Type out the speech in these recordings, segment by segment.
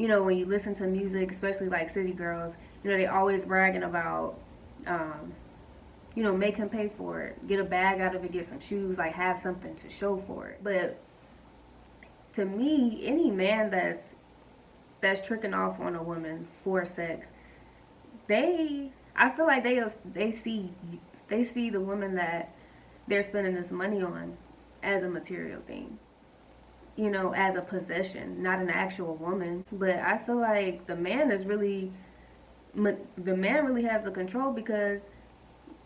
you know, when you listen to music, especially like city girls, you know, they always bragging about, you know, make him pay for it, get a bag out of it, get some shoes, like have something to show for it. But to me, any man that's tricking off on a woman for sex, I feel like they see the woman that they're spending this money on as a material thing, you know, as a possession, not an actual woman. But I feel like the man really has the control, because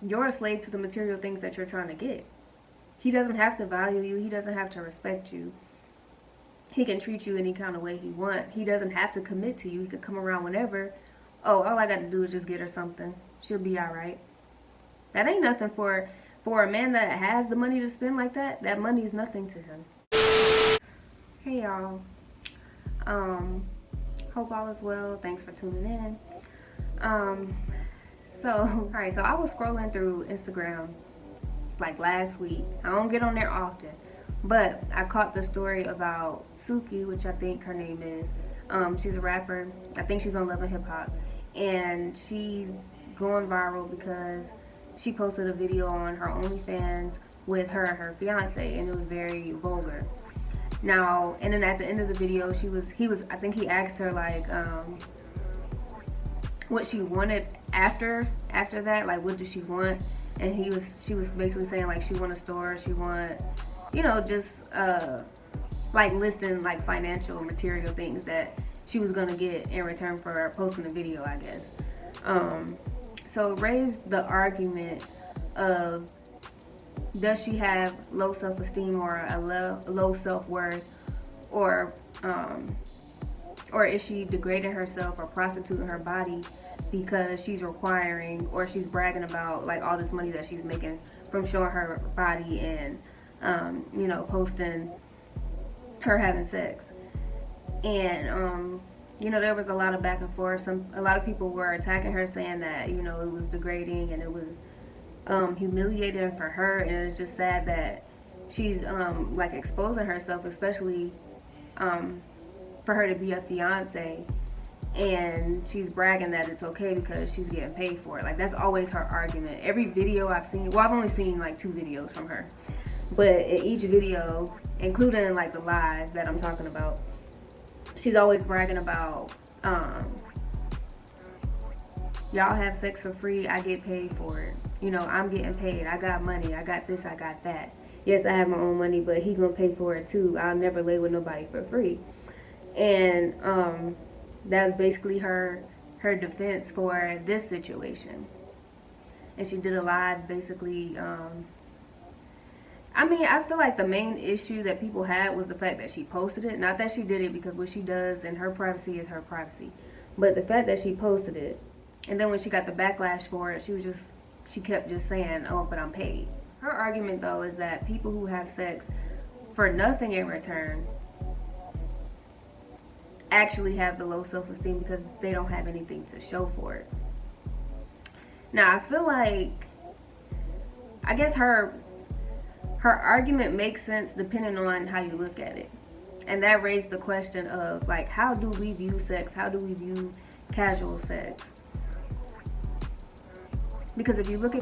you're a slave to the material things that you're trying to get. He doesn't have to value you. He doesn't have to respect you. He can treat you any kind of way he wants. He doesn't have to commit to you. He could come around whenever. Oh, all I got to do is just get her something. She'll be all right. That ain't nothing for a man that has the money to spend like that. That money is nothing to him. Hey y'all. Hope all is well. Thanks for tuning in. So I was scrolling through Instagram like last week. I don't get on there often, but I caught the story about Suki, which I think her name is. She's a rapper. I think she's on Love and Hip Hop, and she's going viral because she posted a video on her OnlyFans with her and her fiance, and it was very vulgar. Now, and then at the end of the video, I think he asked her like what she wanted after that, like what does she want, and she was basically saying like she want a store, she want, you know, just like listing like financial material things that she was gonna get in return for posting the video, I guess. So it raised the argument of, does she have low self-esteem or a low self-worth, or is she degrading herself or prostituting her body because she's requiring, or she's bragging about like all this money that she's making from showing her body and you know, posting her having sex. And you know, there was a lot of back and forth. A lot of people were attacking her, saying that, you know, it was degrading and it was humiliating for her, and it's just sad that she's like exposing herself, especially for her to be a fiance, and she's bragging that it's okay because she's getting paid for it. Like, that's always her argument. Every video I've seen, well, I've only seen like 2 videos from her, but in each video, including like the live that I'm talking about, she's always bragging about, y'all have sex for free, I get paid for it. You know, I'm getting paid, I got money, I got this, I got that. Yes, I have my own money, but he gonna pay for it too. I'll never lay with nobody for free. And that's basically her defense for this situation. And she did a live basically, I mean, I feel like the main issue that people had was the fact that she posted it. Not that she did it, because what she does in her privacy is her privacy. But the fact that she posted it, and then when she got the backlash for it, she kept just saying, oh, but I'm paid. Her argument, though, is that people who have sex for nothing in return actually have the low self-esteem because they don't have anything to show for it. Now, I feel like, I guess her argument makes sense depending on how you look at it. And that raised the question of, like, how do we view sex? How do we view casual sex? Because if you look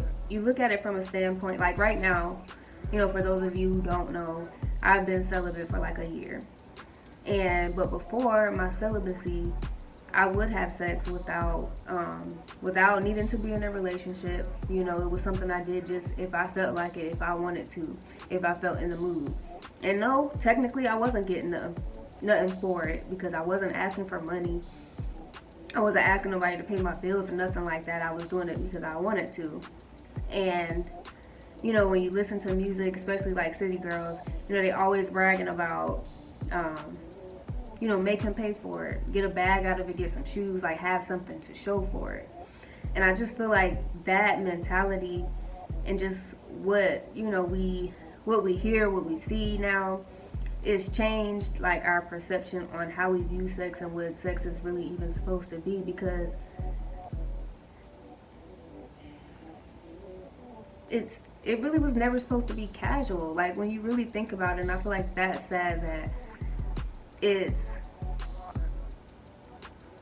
at it from a standpoint, like right now, you know, for those of you who don't know, I've been celibate for like a year. But before my celibacy, I would have sex without needing to be in a relationship. You know, it was something I did just if I felt like it, if I wanted to, if I felt in the mood. And no, technically I wasn't getting nothing for it, because I wasn't asking for money. I wasn't asking nobody to pay my bills or nothing like that. I was doing it because I wanted to. And, you know, when you listen to music, especially like city girls, you know, they always bragging about, you know, make him pay for it, get a bag out of it, get some shoes, like have something to show for it. And I just feel like that mentality and just what, you know, what we hear, what we see now, it's changed like our perception on how we view sex and what sex is really even supposed to be, because it really was never supposed to be casual. Like, when you really think about it, and I feel like that's sad that it's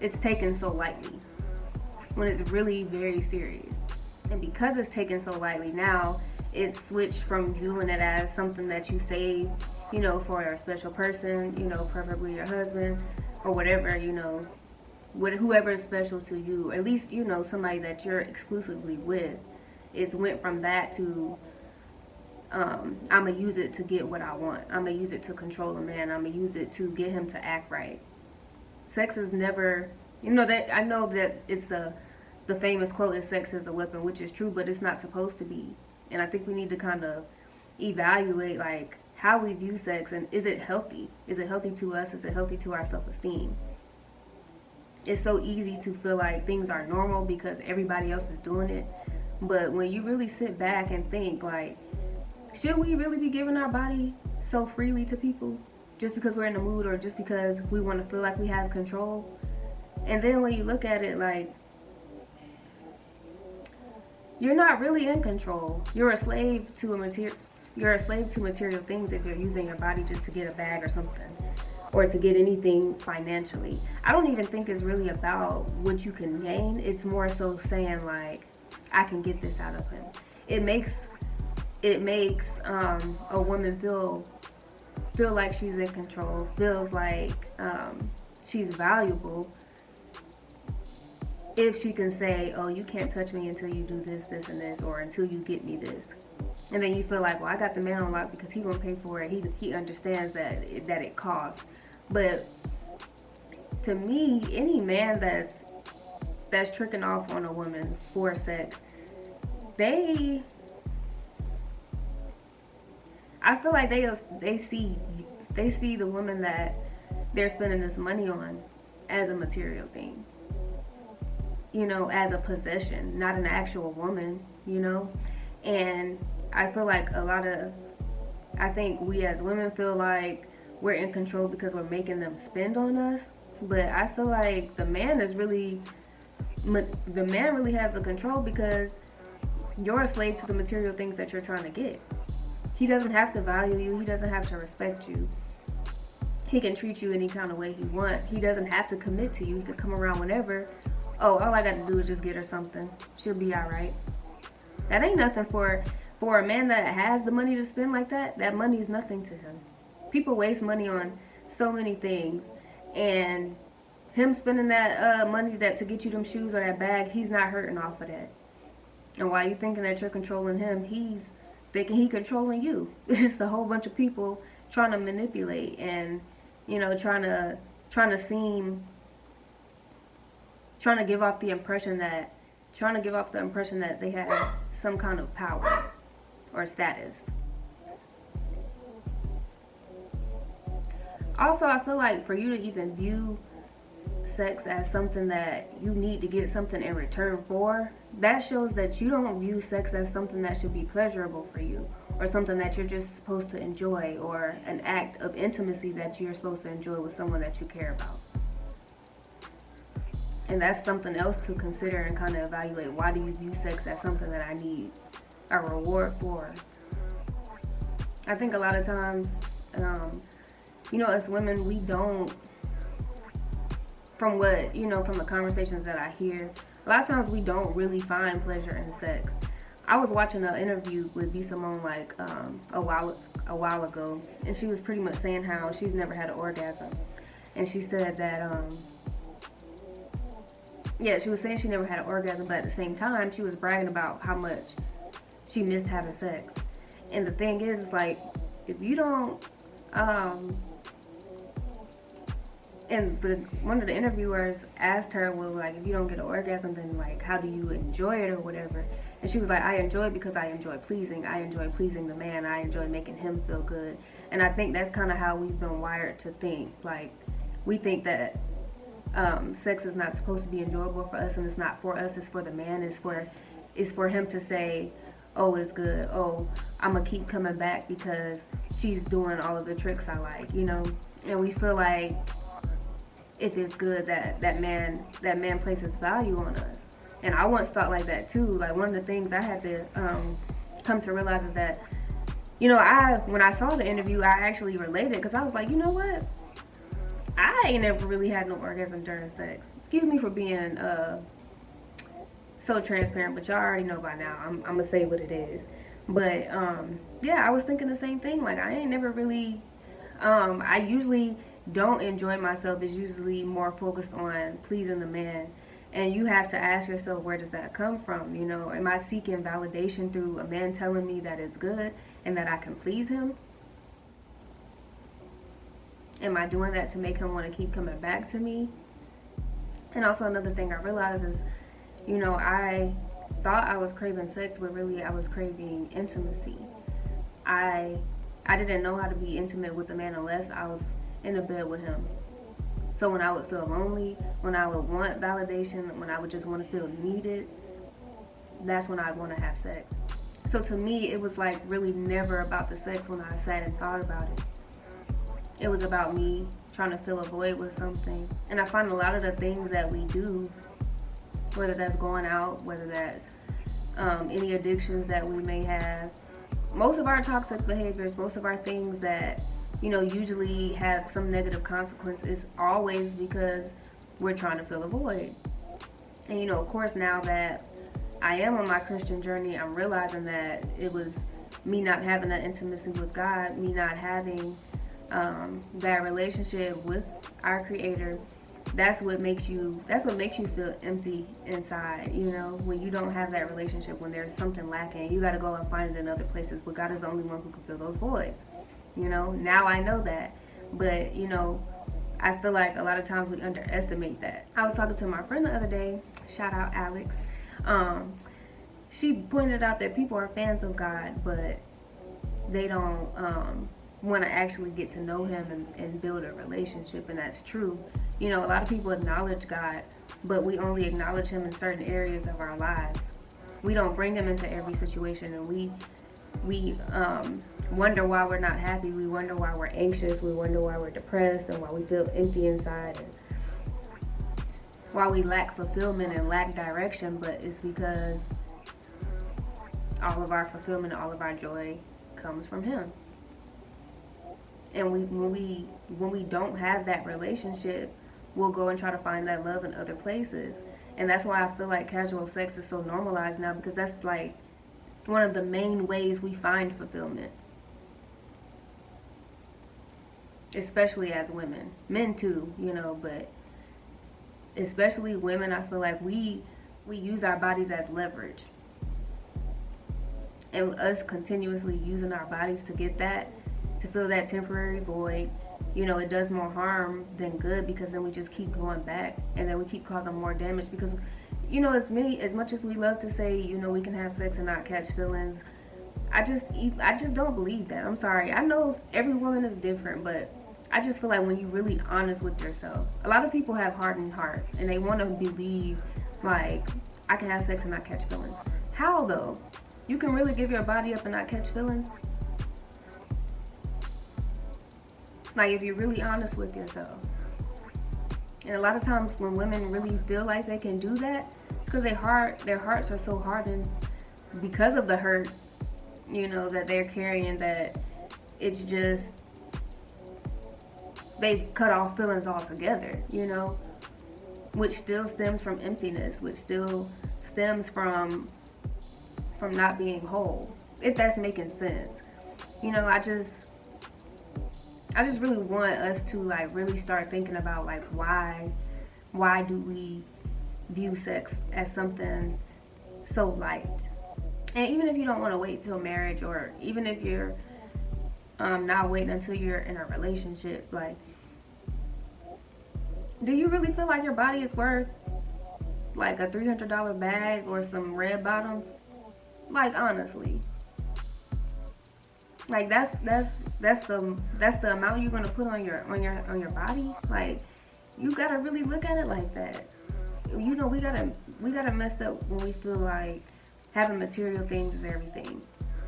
it's taken so lightly when it's really very serious. And because it's taken so lightly now, it's switched from viewing it as something that you save, for a special person, preferably your husband or whatever, whoever is special to you, at least, somebody that you're exclusively with. It's went from that to, I'm going to use it to get what I want. I'm going to use it to control a man. I'm going to use it to get him to act right. Sex is never, that I know that it's the famous quote is sex is a weapon, which is true, but it's not supposed to be. And I think we need to kind of evaluate, like, how we view sex, and is it healthy? Is it healthy to us? Is it healthy to our self-esteem? It's so easy to feel like things are normal because everybody else is doing it. But when you really sit back and think, like, should we really be giving our body so freely to people just because we're in the mood or just because we want to feel like we have control? And then when you look at it, like, you're not really in control. You're a slave to material things if you're using your body just to get a bag or something, or to get anything financially. I don't even think it's really about what you can gain. It's more so saying, like, I can get this out of him. It makes a woman feel like she's in control, feels like she's valuable, if she can say, oh, you can't touch me until you do this, this, and this, or until you get me this. And then you feel like, well, I got the man on lock because he gonna pay for it. He understands that it costs. But to me, any man that's tricking off on a woman for sex, I feel like they see the woman that they're spending this money on as a material thing, as a possession, not an actual woman, And I feel like I think we as women feel like we're in control because we're making them spend on us. But I feel like the man really has the control because you're a slave to the material things that you're trying to get. He doesn't have to value you. He doesn't have to respect you. He can treat you any kind of way he wants. He doesn't have to commit to you. He could come around whenever. Oh, all I got to do is just get her something. She'll be all right. That ain't nothing for a man that has the money to spend like that. That money is nothing to him. People waste money on so many things, and him spending that money to get you them shoes or that bag, he's not hurting off of that. And while you thinking that you're controlling him, he's thinking he controlling you. It's just a whole bunch of people trying to manipulate and trying to give off the impression that they have some kind of power or status. Also, I feel like for you to even view sex as something that you need to get something in return for, that shows that you don't view sex as something that should be pleasurable for you, or something that you're just supposed to enjoy, or an act of intimacy that you're supposed to enjoy with someone that you care about. And that's something else to consider and kind of evaluate. Why do you view sex as something that I need a reward for? I think a lot of times, as women, we don't, from the conversations that I hear, a lot of times we don't really find pleasure in sex. I was watching an interview with B. Simone like a while ago, and she was pretty much saying how she's never had an orgasm. And she said that, she was saying she never had an orgasm, but at the same time, she was bragging about how much she missed having sex. And the thing is like, if you don't, one of the interviewers asked her, well, like, if you don't get an orgasm, then, like, how do you enjoy it or whatever? And she was like, I enjoy it because I enjoy pleasing. I enjoy pleasing the man. I enjoy making him feel good. And I think that's kind of how we've been wired to think. Like, we think that sex is not supposed to be enjoyable for us, and it's not for us. It's for the man. It's for him to say, oh, it's good. Oh, I'm going to keep coming back because she's doing all of the tricks I like, And we feel like if it's good, that man places value on us. And I once thought like that too. Like, one of the things I had to come to realize is that, when I saw the interview, I actually related, because I was like, you know what? I ain't never really had no orgasm during sex. Excuse me for being so transparent, but y'all already know by now. I'm gonna say what it is. But yeah, I was thinking the same thing. Like I ain't never really. I usually don't enjoy myself. It's usually more focused on pleasing the man. And you have to ask yourself, where does that come from? You know, am I seeking validation through a man telling me that it's good and that I can please him? Am I doing that to make him want to keep coming back to me? And also another thing I realized is, you know, I thought I was craving sex, but really I was craving intimacy. I I didn't know how to be intimate with a man unless I was in a bed with him. So when I would feel lonely, when I would want validation, when I would just want to feel needed, that's when I'd want to have sex. So to me, it was like really never about the sex when I sat and thought about it. It was about me trying to fill a void with something. And I find a lot of the things that we do, whether that's going out, whether that's any addictions that we may have, most of our toxic behaviors, most of our things that, you know, usually have some negative consequence is always because we're trying to fill a void. And, you know, of course, now that I am on my Christian journey, I'm realizing that it was me not having that intimacy with God, me not having that relationship with our Creator. That's what makes you feel empty inside. You know, when you don't have that relationship, when there's something lacking, you got to go and find it in other places. But God is the only one who can fill those voids. You know, now I know that. But you know, I feel like a lot of times we underestimate that. I was talking to my friend the other day. Shout out Alex. She pointed out that people are fans of God, but they don't want to actually get to know Him and build a relationship, and that's true. You know, a lot of people acknowledge God, but we only acknowledge Him in certain areas of our lives. We don't bring Him into every situation, and we wonder why we're not happy. We wonder why we're anxious. We wonder why we're depressed and why we feel empty inside, and why we lack fulfillment and lack direction. But it's because all of our fulfillment, all of our joy comes from Him. And when we don't have that relationship, we'll go and try to find that love in other places. And that's why I feel like casual sex is so normalized now, because that's like one of the main ways we find fulfillment. Especially as women. Men too, you know, but especially women, I feel like we use our bodies as leverage. And us continuously using our bodies to get that, to fill that temporary void, you know, it does more harm than good, because then we just keep going back and then we keep causing more damage. Because, you know, as much as we love to say, you know, we can have sex and not catch feelings, I just don't believe that. I'm sorry. I know every woman is different, but I just feel like when you're really honest with yourself, a lot of people have hardened hearts and they want to believe like, I can have sex and not catch feelings. How though? You can really give your body up and not catch feelings? Like, if you're really honest with yourself. And a lot of times when women really feel like they can do that, it's because their hearts are so hardened because of the hurt, you know, that they're carrying, that it's just, they've cut off feelings altogether, you know, which still stems from emptiness, which still stems from not being whole, if that's making sense. You know, I just really want us to like really start thinking about like why do we view sex as something so light? And even if you don't want to wait till marriage, or even if you're not waiting until you're in a relationship, like, do you really feel like your body is worth like a $300 bag or some red bottoms? Like, honestly, like that's the amount you're gonna put on your body. Like, you gotta really look at it like that. You know, we gotta mess up when we feel like having material things is everything.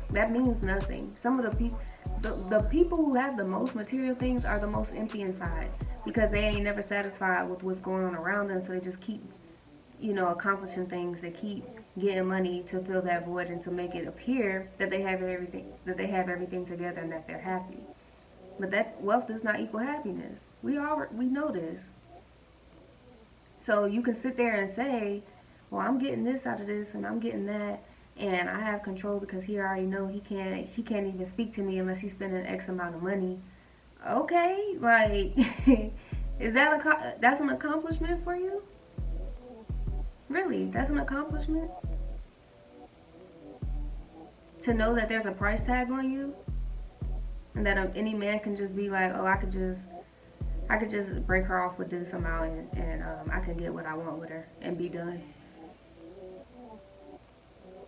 That means nothing. Some of the people who have the most material things are the most empty inside, because they ain't never satisfied with what's going on around them, so they just keep, you know, accomplishing things. They keep getting money to fill that void and to make it appear that they have everything together and that they're happy. But that wealth does not equal happiness. We know this. So you can sit there and say, well, I'm getting this out of this and I'm getting that, and I have control because he already know he can't even speak to me unless he's spending X amount of money. Okay, like is that's an accomplishment for you? Really, that's an accomplishment? To know that there's a price tag on you, and that any man can just be like, oh, I could just break her off with this amount, and I can get what I want with her and be done.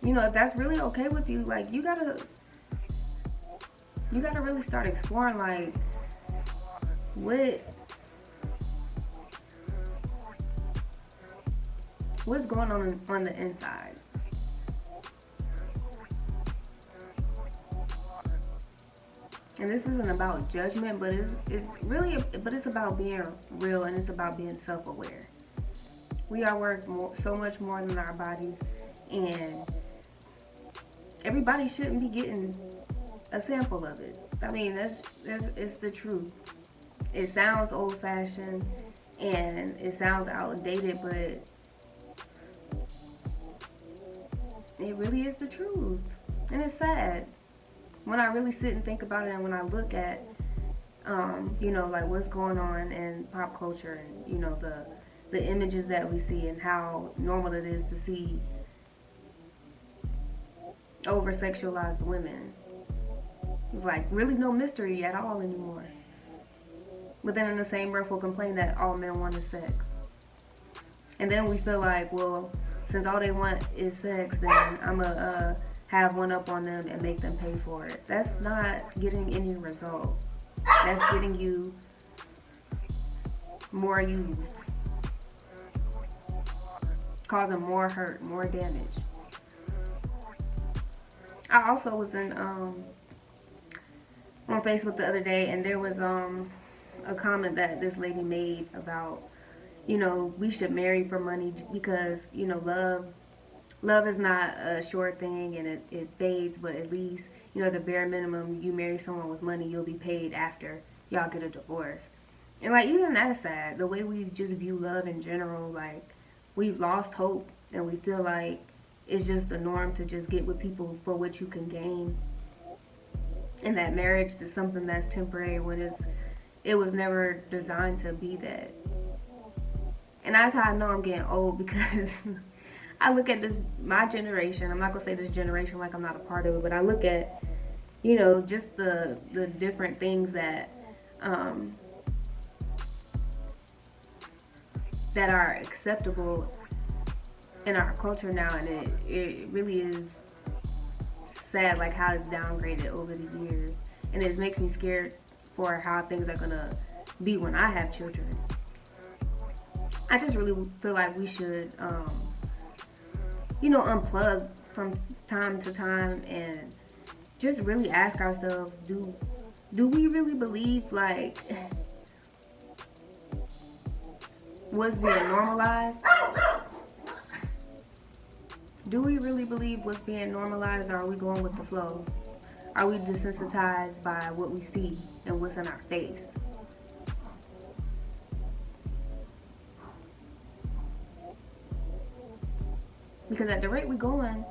You know, if that's really okay with you, like you gotta really start exploring like what's going on the inside. And this isn't about judgment, but it's about being real, and it's about being self-aware. We are worth so much more than our bodies, and everybody shouldn't be getting a sample of it. I mean, it's the truth. It sounds old-fashioned and it sounds outdated, but it really is the truth. And it's sad when I really sit and think about it, and when I look at like what's going on in pop culture, and the images that we see, and how normal it is to see over sexualized women. It's like really no mystery at all anymore. But then in the same breath we'll complain that all men want is sex. And then we feel like, well, since all they want is sex, then I'm going to have one up on them and make them pay for it. That's not getting any result. That's getting you more used. Causing more hurt, more damage. I also was on Facebook the other day, and there was a comment that this lady made about, we should marry for money because, love is not a short thing, and it fades, but at least, the bare minimum, you marry someone with money, you'll be paid after y'all get a divorce. And like, even that's sad, the way we just view love in general. Like, we've lost hope, and we feel like it's just the norm to just get with people for what you can gain. And that marriage is something that's temporary, when it was never designed to be that. And that's how I know I'm getting old, because I look at my generation. I'm not gonna say this generation like I'm not a part of it, but I look at, just the different things that that are acceptable in our culture now, and it really is sad, like how it's downgraded over the years, and it makes me scared for how things are gonna be when I have children. I just really feel like we should, unplug from time to time and just really ask ourselves, do we really believe like what's being normalized? Do we really believe what's being normalized, or are we going with the flow? Are we desensitized by what we see and what's in our face? Because at the rate we're going,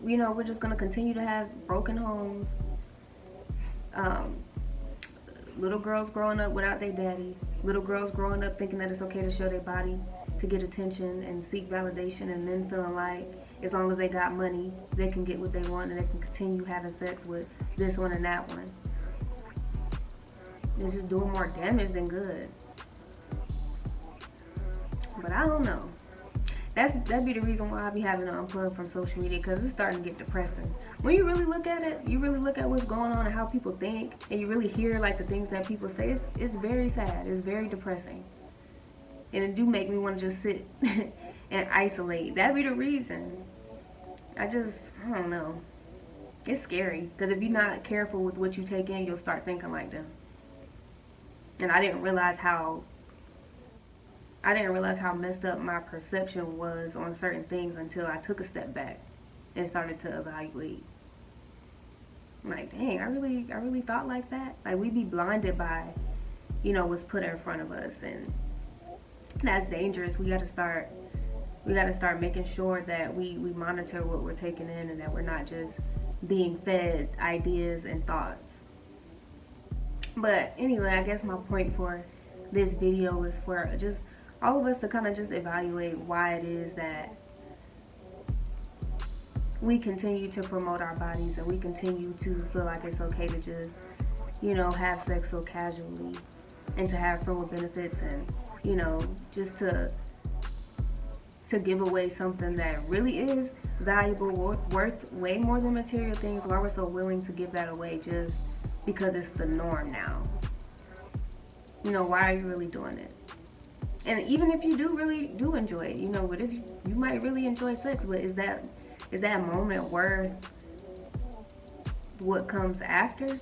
we're just going to continue to have broken homes, little girls growing up without their daddy, little girls growing up thinking that it's okay to show their body to get attention and seek validation, and men feeling like as long as they got money, they can get what they want and they can continue having sex with this one and that one. It's just doing more damage than good. But I don't know. That'd be the reason why I be having to unplug from social media, because it's starting to get depressing. When you really look at it, you really look at what's going on and how people think, and you really hear like the things that people say, it's very sad. It's very depressing. And it do make me want to just sit and isolate. That'd be the reason. I don't know. It's scary, because if you're not careful with what you take in, you'll start thinking like them. And I didn't realize how messed up my perception was on certain things until I took a step back and started to evaluate. Like, dang, I really thought like that. Like, we be blinded by, was put in front of us, and that's dangerous. We got to start making sure that we monitor what we're taking in, and that we're not just being fed ideas and thoughts. But anyway, I guess my point for this video is for just all of us to kind of just evaluate why it is that we continue to promote our bodies, and we continue to feel like it's okay to just, have sex so casually, and to have friend with benefits, and, just to give away something that really is valuable, worth way more than material things. Why we're so willing to give that away just because it's the norm now? Why are you really doing it? And even if you really do enjoy it, what if you might really enjoy sex, but is that moment worth what comes after?